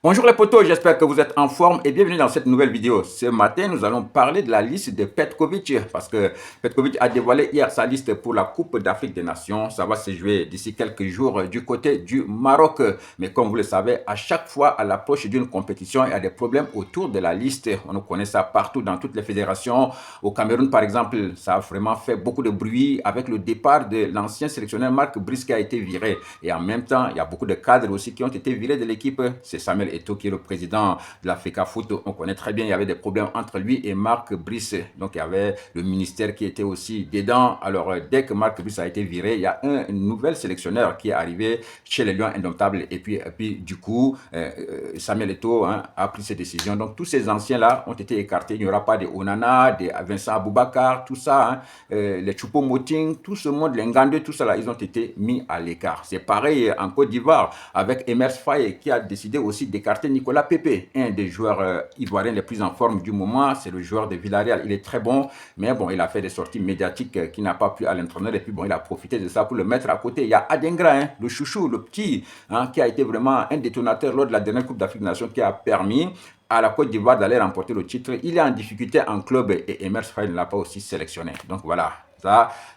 Bonjour les potos, j'espère que vous êtes en forme et bienvenue dans cette nouvelle vidéo. Ce matin, nous allons parler de la liste de Petkovic parce que Petkovic a dévoilé hier sa liste pour la Coupe d'Afrique des Nations. Ça va se jouer d'ici quelques jours du côté du Maroc. Mais comme vous le savez, à chaque fois à l'approche d'une compétition, il y a des problèmes autour de la liste. On connaît ça partout dans toutes les fédérations. Au Cameroun, par exemple, ça a vraiment fait beaucoup de bruit avec le départ de l'ancien sélectionneur Marc Brice qui a été viré. Et en même temps, il y a beaucoup de cadres aussi qui ont été virés de l'équipe. C'est Samuel Eto'o qui est le président de l'Africa Foot. On connaît très bien, il y avait des problèmes entre lui et Marc Brice. Donc il y avait le ministère qui était aussi dedans. Alors dès que Marc Brice a été viré, il y a un nouvel sélectionneur qui est arrivé chez les Lions Indomptables. Et puis du coup, Samuel Eto'o a pris ses décisions. Donc tous ces anciens-là ont été écartés. Il n'y aura pas de Onana, de Vincent Aboubakar, tout ça, les Choupo-Moting, tout ce monde, les Ngandé, tout ça là, ils ont été mis à l'écart. C'est pareil en Côte d'Ivoire avec Emers Faye qui a décidé aussi d'écarter Nicolas Pepe, un des joueurs ivoiriens les plus en forme du moment. C'est le joueur de Villarreal. Il est très bon, mais bon, il a fait des sorties médiatiques qui n'a pas plu à l'entraîneur. Et puis bon, il a profité de ça pour le mettre à côté. Il y a Adengra, le chouchou, le petit, qui a été vraiment un détonateur lors de la dernière Coupe d'Afrique des Nations qui a permis à la Côte d'Ivoire d'aller remporter le titre. Il est en difficulté en club et Emers Faye ne l'a pas aussi sélectionné. Donc voilà,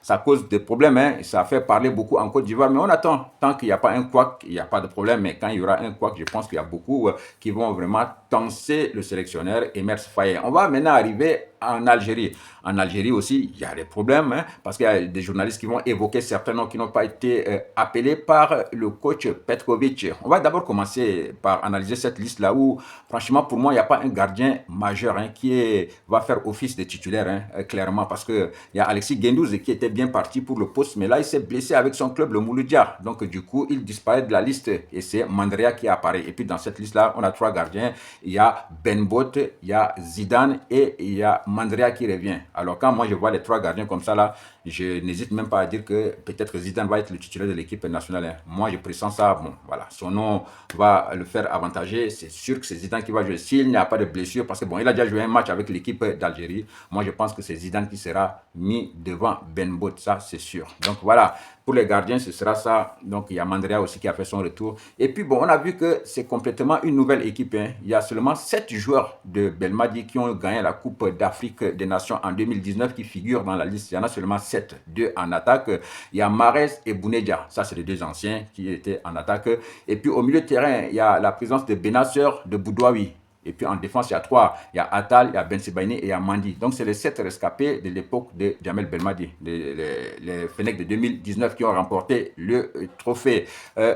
ça cause des problèmes, ça fait parler beaucoup en Côte d'Ivoire, mais on attend. Tant qu'il n'y a pas un couac, il n'y a pas de problème, mais quand il y aura un couac, je pense qu'il y a beaucoup qui vont vraiment tenser le sélectionneur Emers Faye. On va maintenant arriver en Algérie. En Algérie aussi, il y a des problèmes, parce qu'il y a des journalistes qui vont évoquer certains noms qui n'ont pas été appelés par le coach Petkovic. On va d'abord commencer par analyser cette liste-là où, franchement, pour moi, il n'y a pas un gardien majeur va faire office de titulaire, clairement, parce qu'il y a Alexis Guendouzi qui était bien parti pour le poste, mais là, il s'est blessé avec son club, le Mouloudia. Donc, du coup, il disparaît de la liste et c'est Mandrea qui apparaît. Et puis, dans cette liste-là, on a trois gardiens. Il y a Ben Bot, il y a Zidane et il y a Mandrea qui revient. Alors, quand moi, je vois les trois gardiens comme ça, là, je n'hésite même pas à dire que peut-être Zidane va être le titulaire de l'équipe nationale. Moi, je pressens ça. Bon, voilà, son nom va le faire avantager. C'est sûr que c'est Zidane qui va jouer s'il n'y a pas de blessure, parce que bon, il a déjà joué un match avec l'équipe d'Algérie. Moi, je pense que c'est Zidane qui sera mis devant Ben Bot, ça c'est sûr. Donc voilà, pour les gardiens, ce sera ça. Donc il y a Mandrea aussi qui a fait son retour. Et puis bon, on a vu que c'est complètement une nouvelle équipe. Il y a seulement 7 joueurs de Belmadi qui ont gagné la Coupe d'Afrique des Nations en 2019 qui figurent dans la liste. Il y en a seulement 7, 2 en attaque. Il y a Mahrez et Bounedjah. Ça, c'est les deux anciens qui étaient en attaque. Et puis au milieu de terrain, il y a la présence de Benasser, de Boudouaoui. Et puis en défense, il y a trois. Il y a Atal, il y a Ben Sebaini et il y a Mandi. Donc c'est les 7 rescapés de l'époque de Jamel Belmadi, les Fennecs de 2019 qui ont remporté le trophée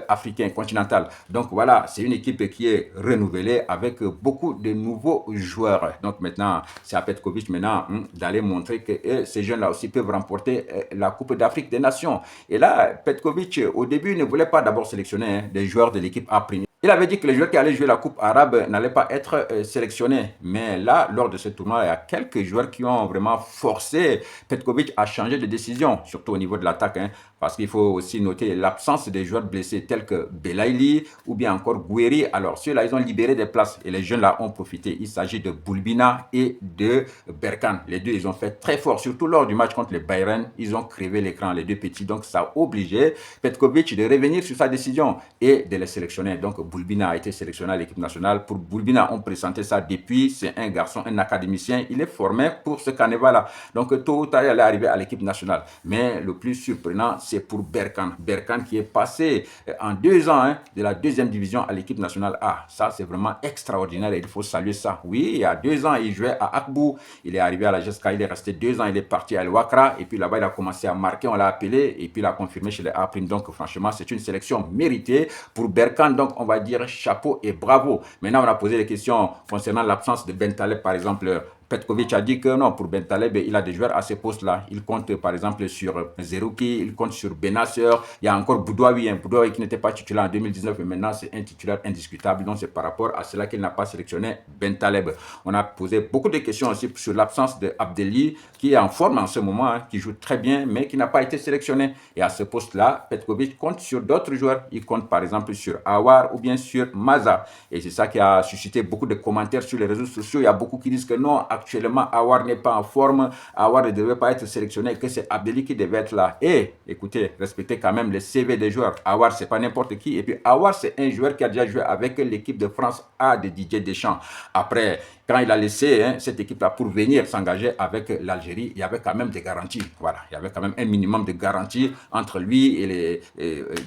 africain continental. Donc voilà, c'est une équipe qui est renouvelée avec beaucoup de nouveaux joueurs. Donc maintenant, c'est à Petkovic maintenant d'aller montrer que ces jeunes-là aussi peuvent remporter la Coupe d'Afrique des Nations. Et là, Petkovic, au début, ne voulait pas d'abord sélectionner des joueurs de l'équipe A première. Il avait dit que les joueurs qui allaient jouer la Coupe arabe n'allaient pas être sélectionnés. Mais là, lors de ce tournoi, il y a quelques joueurs qui ont vraiment forcé Petkovic à changer de décision, surtout au niveau de l'attaque. Parce qu'il faut aussi noter l'absence des joueurs blessés tels que Belaïli ou bien encore Gouiri. Alors ceux-là, ils ont libéré des places et les jeunes là ont profité. Il s'agit de Boulbina et de Berkane. Les deux, ils ont fait très fort, surtout lors du match contre le Bayern. Ils ont crevé l'écran, les deux petits. Donc ça a obligé Petkovic de revenir sur sa décision et de les sélectionner. Donc Boulbina a été sélectionné à l'équipe nationale. Pour Boulbina, on présentait ça depuis. C'est un garçon, un académicien. Il est formé pour ce carnaval-là. Donc tôt ou tard, il est arrivé à l'équipe nationale. Mais le plus surprenant, c'est pour Berkane. Berkane qui est passé en 2 ans de la deuxième division à l'équipe nationale A. Ça, c'est vraiment extraordinaire et il faut saluer ça. Oui, il y a 2 ans, il jouait à Akbou. Il est arrivé à la GSK, il est resté 2 ans, il est parti à El Wakra. Et puis là-bas, il a commencé à marquer, on l'a appelé. Et puis il a confirmé chez les A'. Donc franchement, c'est une sélection méritée pour Berkane. Donc on va dire chapeau et bravo. Maintenant, on a posé des questions concernant l'absence de Ben Taleb, par exemple. Petkovic a dit que non, pour Ben Taleb, il a des joueurs à ce poste-là. Il compte par exemple sur Zerouki, il compte sur Benasser. Il y a encore Boudouaoui, Boudouaoui qui n'était pas titulaire en 2019, mais maintenant c'est un titulaire indiscutable. Donc c'est par rapport à cela qu'il n'a pas sélectionné Ben Taleb. On a posé beaucoup de questions aussi sur l'absence de Abdelli, qui est en forme en ce moment, qui joue très bien, mais qui n'a pas été sélectionné. Et à ce poste-là, Petkovic compte sur d'autres joueurs. Il compte par exemple sur Awar ou bien sur Maza. Et c'est ça qui a suscité beaucoup de commentaires sur les réseaux sociaux. Il y a beaucoup qui disent que non, actuellement Aouar n'est pas en forme, Aouar ne devait pas être sélectionné, que c'est Abdelli qui devait être là. Et écoutez, respectez quand même les CV des joueurs. Aouar, c'est pas n'importe qui. Et puis Aouar, c'est un joueur qui a déjà joué avec l'équipe de France A de Didier Deschamps. Après, quand il a laissé cette équipe-là pour venir s'engager avec l'Algérie, il y avait quand même des garanties. Voilà, il y avait quand même un minimum de garanties entre lui et les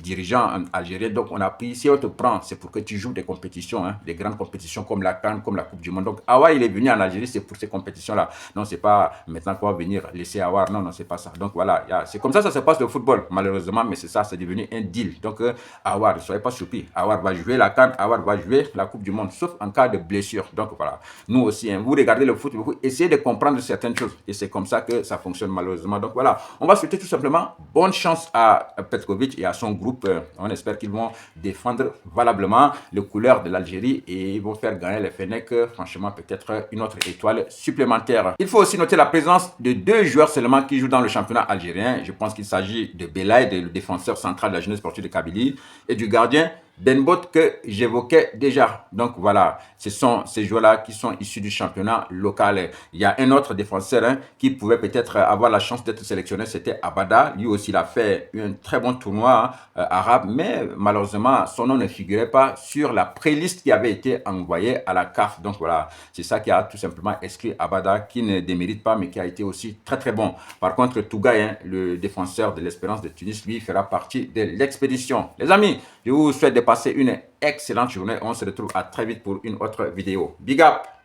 dirigeants algériens. Donc, on a pris, si on te prend, c'est pour que tu joues des compétitions, des grandes compétitions comme la CAN, comme la Coupe du Monde. Donc, Aouar, il est venu en Algérie, c'est pour ces compétitions-là. Non, c'est pas maintenant qu'on va venir laisser Aouar. Non, non, c'est pas ça. Donc, voilà, c'est comme ça se passe le football, malheureusement, mais c'est ça, c'est devenu un deal. Donc, Aouar, ne soyez pas surpris. Aouar va jouer la CAN, Aouar va jouer la Coupe du Monde, sauf en cas de blessure. Donc, voilà. Nous aussi, vous regardez le foot, vous essayez de comprendre certaines choses. Et c'est comme ça que ça fonctionne malheureusement. Donc voilà, on va souhaiter tout simplement bonne chance à Petkovic et à son groupe. On espère qu'ils vont défendre valablement les couleurs de l'Algérie et ils vont faire gagner les Fennecs, franchement, peut-être une autre étoile supplémentaire. Il faut aussi noter la présence de 2 joueurs seulement qui jouent dans le championnat algérien. Je pense qu'il s'agit de Belaïd, le défenseur central de la jeunesse sportive de Kabylie, et du gardien Benbot que j'évoquais déjà. Donc voilà, ce sont ces joueurs-là qui sont issus du championnat local. Il y a un autre défenseur qui pouvait peut-être avoir la chance d'être sélectionné, c'était Abada. Lui aussi, il a fait un très bon tournoi arabe, mais malheureusement, son nom ne figurait pas sur la pré-liste qui avait été envoyée à la CAF. Donc voilà, c'est ça qui a tout simplement exclu Abada, qui ne démérite pas, mais qui a été aussi très très bon. Par contre, Tougaï, le défenseur de l'Espérance de Tunis, lui, fera partie de l'expédition. Les amis, je vous souhaite de passer une excellente journée. On se retrouve à très vite pour une autre vidéo. Big up!